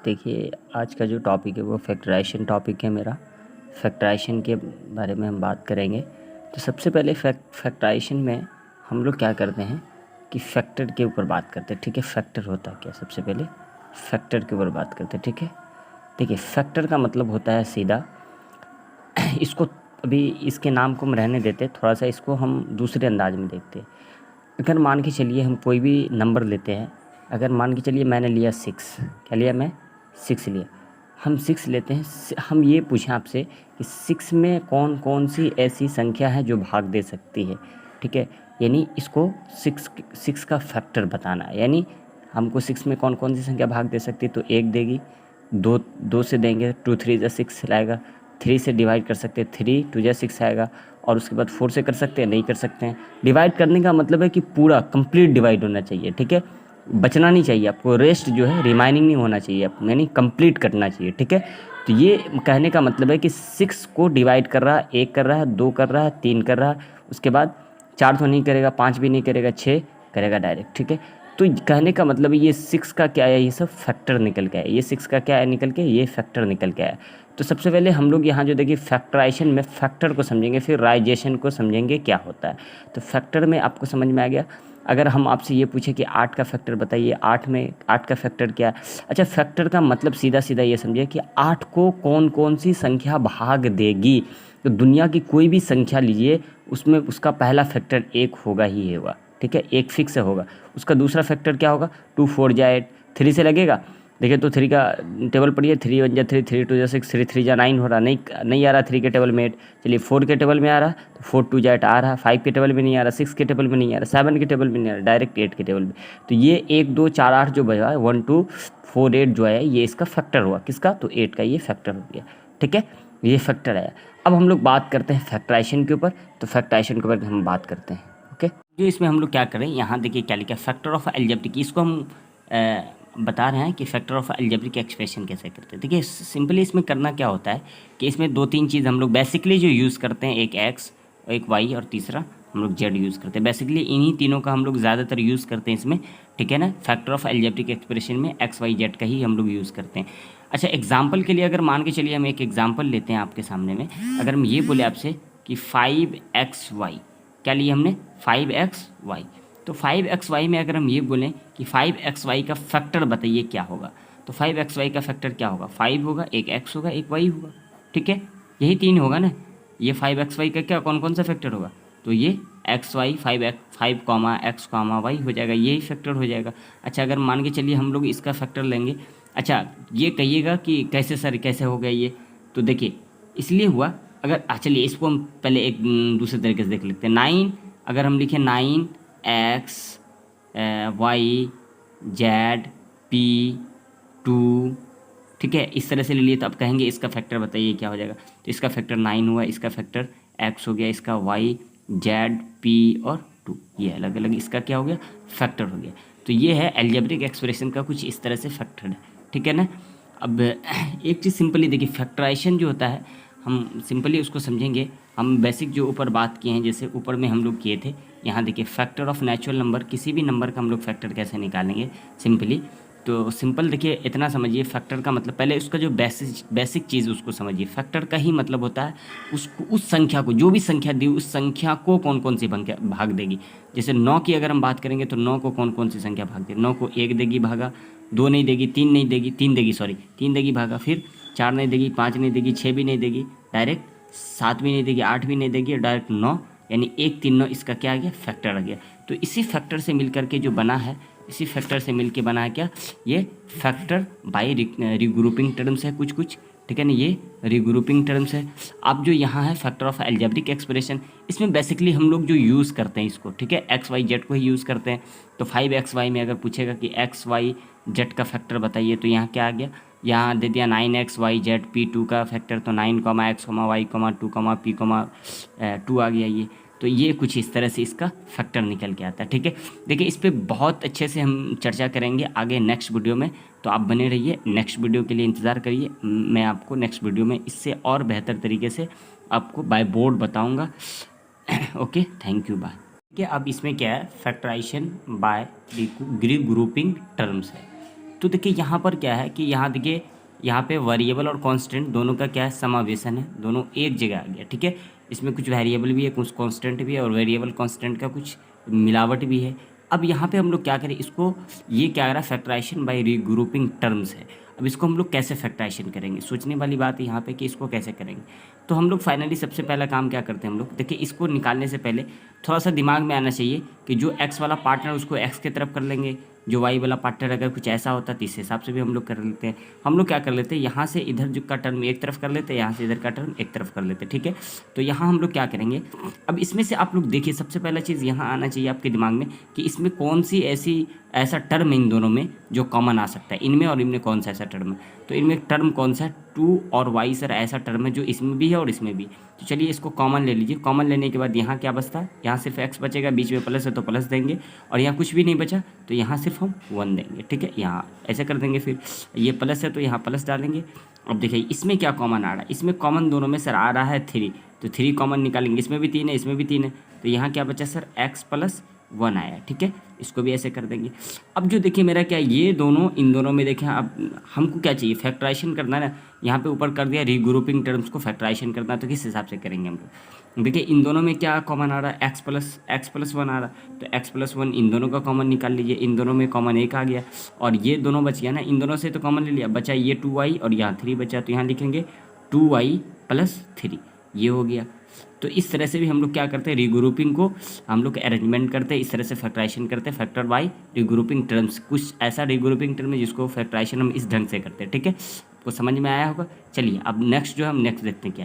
देखिए, आज का जो टॉपिक है वो फैक्टराइज़ेशन टॉपिक है मेरा। फैक्टराइज़ेशन के बारे में हम बात करेंगे। तो सबसे पहले फैक्टराइज़ेशन में हम लोग क्या करते हैं कि फैक्टर के ऊपर बात करते हैं, ठीक है। फैक्टर होता है क्या? सबसे पहले फैक्टर के ऊपर बात करते हैं, ठीक है। देखिए, फैक्टर का मतलब होता है सीधा इसको अभी इसके नाम को हम रहने देते हैं, थोड़ा सा इसको हम दूसरे अंदाज में देखते हैं। अगर मान के चलिए हम कोई भी नंबर लेते हैं, अगर मान के चलिए मैंने लिया 6, क्या लिया मैं? 6 लिया। हम 6 लेते हैं, हम ये पूछें आपसे कि 6 में कौन कौन सी ऐसी संख्या है जो भाग दे सकती है, ठीक है। यानी इसको 6 का फैक्टर बताना है। यानी हमको 6 में कौन कौन सी संख्या भाग दे सकती है, तो 1 देगी, 2 से देंगे, 2 3 जा 6 लाएगा, 3 से डिवाइड कर सकते हैं, 3 2 जा 6 आएगा, और उसके बाद 4 से कर सकते हैं, नहीं कर सकते हैं। डिवाइड करने का मतलब है कि पूरा कंप्लीट डिवाइड होना चाहिए, ठीक है। बचना नहीं चाहिए आपको, रेस्ट जो है रिमाइनिंग नहीं होना चाहिए आपको, यानी कंप्लीट करना चाहिए, ठीक है। तो ये कहने का मतलब है कि 6 को डिवाइड कर रहा है, 1 कर रहा है, 2 कर रहा है, 3 कर रहा है, उसके बाद 4 तो नहीं करेगा, 5 भी नहीं करेगा, 6 करेगा डायरेक्ट, ठीक है। तो कहने का मतलब ये 6 का क्या है, ये सब फैक्टर निकल के आया। ये 6 का क्या है निकल के, ये फैक्टर निकल के आया। तो सबसे पहले हम लोग यहाँ जो देखिए फैक्टराइजेशन में फैक्टर को समझेंगे, फिर राइजेशन को समझेंगे क्या होता है। तो फैक्टर में आपको समझ में आ गया। अगर हम आपसे ये पूछे कि 8 का फैक्टर बताइए, 8 का फैक्टर क्या है। अच्छा, फैक्टर का मतलब सीधा सीधा ये समझिए कि 8 को कौन कौन सी संख्या भाग देगी। तो दुनिया की कोई भी संख्या लीजिए, उसमें उसका पहला फैक्टर 1 होगा ही होगा, ठीक है। 1 फिक्स होगा। उसका दूसरा फैक्टर क्या होगा, 2 4 जा 8, 3 से लगेगा। देखिए तो 3 का टेबल पढ़िए, 3 1 जा 3, 3 2 जा 6, 3 3 जा 9 हो रहा, नहीं आ रहा 3 के टेबल में 8। चलिए 4 के टेबल में आ रहा, तो 4 2 जा 8 आ रहा, 5 के टेबल में नहीं आ रहा, 6 के टेबल में नहीं आ रहा, 7 के टेबल में नहीं आ रहा, डायरेक्ट 8 के टेबल में। तो ये 1 2 4 8 जो बजा है, 1 2 4 8 जो है, ये इसका फैक्टर हुआ। किसका? तो 8 का ये फैक्टर हो गया, ठीक है। ये फैक्टर है। अब हम लोग बात करते हैं फैक्टराइजेशन के ऊपर। तो फैक्टराइजेशन के ऊपर हम बात करते हैं, ओके। जो इसमें हम लोग क्या करें, यहाँ देखिए क्या लिखा है, फैक्टर ऑफ अलजेब्रिक। इसको हम बता रहे हैं कि फैक्टर ऑफ अलजेब्रिक एक्सप्रेशन कैसे करते हैं। देखिए सिंपली इसमें करना क्या होता है कि इसमें 2-3 चीज़ हम लोग बेसिकली जो यूज़ करते हैं, एक एक्स, एक वाई, और तीसरा हम लोग जेड यूज़ करते हैं। बेसिकली इन्हीं तीनों का हम लोग ज़्यादातर यूज़ करते हैं इसमें, ठीक है ना। फैक्टर ऑफ अलजेब्रिक एक्सप्रेशन में एक्स वाई जेड का ही हम लोग यूज़ करते हैं। अच्छा, एग्जाम्पल के लिए अगर मान के चलिए हम एक एग्जाम्पल लेते हैं आपके सामने में। अगर हम ये बोले आपसे कि 5xy, क्या लिए हमने? 5xy। तो 5xy में अगर हम ये बोलें कि 5xy का फैक्टर बताइए क्या होगा, तो 5xy का फैक्टर क्या होगा? 5 होगा, एक x होगा, एक y होगा, ठीक है। यही 3 होगा ना। ये 5xy का क्या कौन कौन सा फैक्टर होगा? तो ये xy 5 comma x comma y हो जाएगा, यही फैक्टर हो जाएगा। अच्छा, अगर मान के चलिए हम लोग इसका फैक्टर लेंगे। अच्छा, ये कहिएगा कि कैसे सर, कैसे हो गया ये? तो देखिए इसलिए हुआ, अगर चलिए इसको हम पहले एक दूसरे तरीके से देख लेते हैं। 9, अगर हम लिखें 9 x y z p 2, ठीक है, इस तरह से ले लिए, तो अब कहेंगे इसका फैक्टर बताइए क्या हो जाएगा। तो इसका फैक्टर 9 हुआ, इसका फैक्टर x हो गया, इसका y z p और 2, ये अलग अलग इसका क्या हो गया, फैक्टर हो गया। तो ये है अलजेब्रिक एक्सप्रेशन का कुछ इस तरह से फैक्टर है, ठीक है ना। अब एक चीज़ सिंपली देखिए, फैक्टराइजेशन जो होता है हम सिंपली उसको समझेंगे। हम बेसिक जो ऊपर बात किए हैं, जैसे ऊपर में हम लोग किए थे, यहाँ देखिए फैक्टर ऑफ नेचुरल नंबर, किसी भी नंबर का हम लोग फैक्टर कैसे निकालेंगे सिंपली। तो सिंपल देखिए इतना समझिए, फैक्टर का मतलब पहले उसका जो बेसिक चीज़ उसको समझिए। फैक्टर का ही मतलब होता है उसको, उस संख्या को, जो भी संख्या दी उस संख्या को कौन कौन सी भाग देगी। जैसे 9 की अगर हम बात करेंगे तो 9 को कौन कौन सी संख्या भाग देगी। 9 को 1 देगी भागा, 2 नहीं देगी, 3 नहीं देगी, 3 देगी, सॉरी 3 देगी भागा, फिर 4 नहीं देगी, 5 नहीं देगी, 6 भी नहीं देगी, डायरेक्ट 7 भी नहीं देगी, 8 भी नहीं देगी, डायरेक्ट 9, यानी 1 3 9 इसका क्या आ गया, फैक्टर आ गया। तो इसी फैक्टर से मिल करके जो बना है, इसी फैक्टर से मिलके बना है क्या, ये फैक्टर बाय रिग्रुपिंग टर्म्स है कुछ, ठीक है ना। ये रिग्रुपिंग टर्म्स है। अब जो यहाँ है फैक्टर ऑफ अलजेब्रिक एक्सप्रेशन, इसमें बेसिकली हम लोग जो यूज़ करते हैं इसको, ठीक है, एक्स वाई जेड को ही यूज़ करते हैं। तो 5xy में अगर पूछेगा कि एक्स वाई जेड का फैक्टर बताइए, तो यहाँ क्या आ गया, यहाँ दे दिया 9xy z p2 का फैक्टर, तो 9 x y 2 p 2 आ गया ये। तो ये कुछ इस तरह से इसका फैक्टर निकल के आता है, ठीक है। देखिए इस पर बहुत अच्छे से हम चर्चा करेंगे आगे नेक्स्ट वीडियो में, तो आप बने रहिए, नेक्स्ट वीडियो के लिए इंतज़ार करिए। मैं आपको नेक्स्ट वीडियो में इससे और बेहतर तरीके से आपको बाय बोर्ड बताऊंगा। Okay, thank you, bye. ठीक है, अब इसमें क्या है, फैक्टराइजेशन बाय ग्रुपिंग टर्म्स है। तो देखिए यहाँ पर क्या है कि यहाँ देखिए यहाँ पे वेरिएबल और कांस्टेंट दोनों का क्या है, समावेशन है, दोनों एक जगह आ गया, ठीक है। इसमें कुछ वेरिएबल भी है, कुछ कांस्टेंट भी है, और वेरिएबल कांस्टेंट का कुछ मिलावट भी है। अब यहाँ पे हम लोग क्या करें, इसको ये क्या करा, फैक्टराइजेशन बाय रीग्रुपिंग टर्म्स है। अब इसको हम लोग कैसे फैक्टराइजेशन करेंगे, सोचने वाली बात है यहाँ पे कि इसको कैसे करेंगे। तो हम लोग फाइनली सबसे पहला काम क्या करते हैं, हम लोग देखिए इसको निकालने से पहले थोड़ा सा दिमाग में आना चाहिए कि जो एक्स वाला पार्टनर उसको एक्स की तरफ कर लेंगे, जो वाई वाला पार्टनर अगर कुछ ऐसा होता है तो इस हिसाब से भी हम लोग कर लेते हैं। हम लोग क्या कर लेते हैं, यहाँ से इधर जो का टर्म एक तरफ कर लेते हैं, यहाँ से इधर का टर्म एक तरफ कर लेते हैं, ठीक है। तो यहाँ हम लोग क्या करेंगे, अब इसमें से आप लोग देखिए सबसे पहला चीज़ यहाँ आना चाहिए आपके दिमाग में कि इसमें कौन सी ऐसा टर्म है इन दोनों में जो कॉमन आ सकता है, इनमें और इनमें कौन सा ऐसा टर्म है। तो इनमें टर्म कौन सा है, 2 और y सर ऐसा टर्म है जो इसमें भी है और इसमें भी। तो चलिए इसको कॉमन ले लीजिए। कॉमन लेने के बाद यहाँ क्या बचता है, यहाँ सिर्फ x बचेगा, बीच में प्लस है तो प्लस देंगे, और यहाँ कुछ भी नहीं बचा तो यहाँ सिर्फ हम 1 देंगे, ठीक है। यहाँ ऐसे कर देंगे, फिर ये प्लस है तो यहाँ प्लस डालेंगे। अब देखिए इसमें क्या कॉमन आ रहा है, इसमें कॉमन दोनों में सर आ रहा है 3, तो 3 कॉमन निकालेंगे, इसमें भी 3 है, इसमें भी 3 है, तो यहाँ क्या बचा सर, x + 1 आया, ठीक है। इसको भी ऐसे कर देंगे। अब जो देखिए मेरा क्या, ये दोनों इन दोनों में देखें, अब हमको क्या चाहिए, फैक्टराइजेशन करना है ना। यहाँ पे ऊपर कर दिया रीग्रुपिंग टर्म्स को फैक्टराइजेशन करना है, तो किस हिसाब से करेंगे हम लोग। देखिए इन दोनों में क्या कॉमन आ रहा है, x + 1 आ रहा है, तो x + 1 इन दोनों का कॉमन निकाल लीजिए। इन दोनों में कॉमन 1 आ गया, और ये दोनों बच गया ना, इन दोनों से तो कॉमन ले लिया, बचा ये 2y और यहाँ 3 बचा, तो यहाँ लिखेंगे 2y + 3, ये हो गया। तो इस तरह से भी हम लोग क्या करते हैं, रीग्रुपिंग को हम लोग अरेंजमेंट करते हैं, इस तरह से फैक्टराइजेशन करते हैं, फैक्टर बाय रीग्रुपिंग टर्म्स। कुछ ऐसा रीग्रुपिंग टर्म है जिसको फैक्टराइजेशन हम इस ढंग से करते हैं, ठीक है। आपको समझ में आया होगा। चलिए अब नेक्स्ट जो है हम नेक्स्ट देखते हैं क्या है।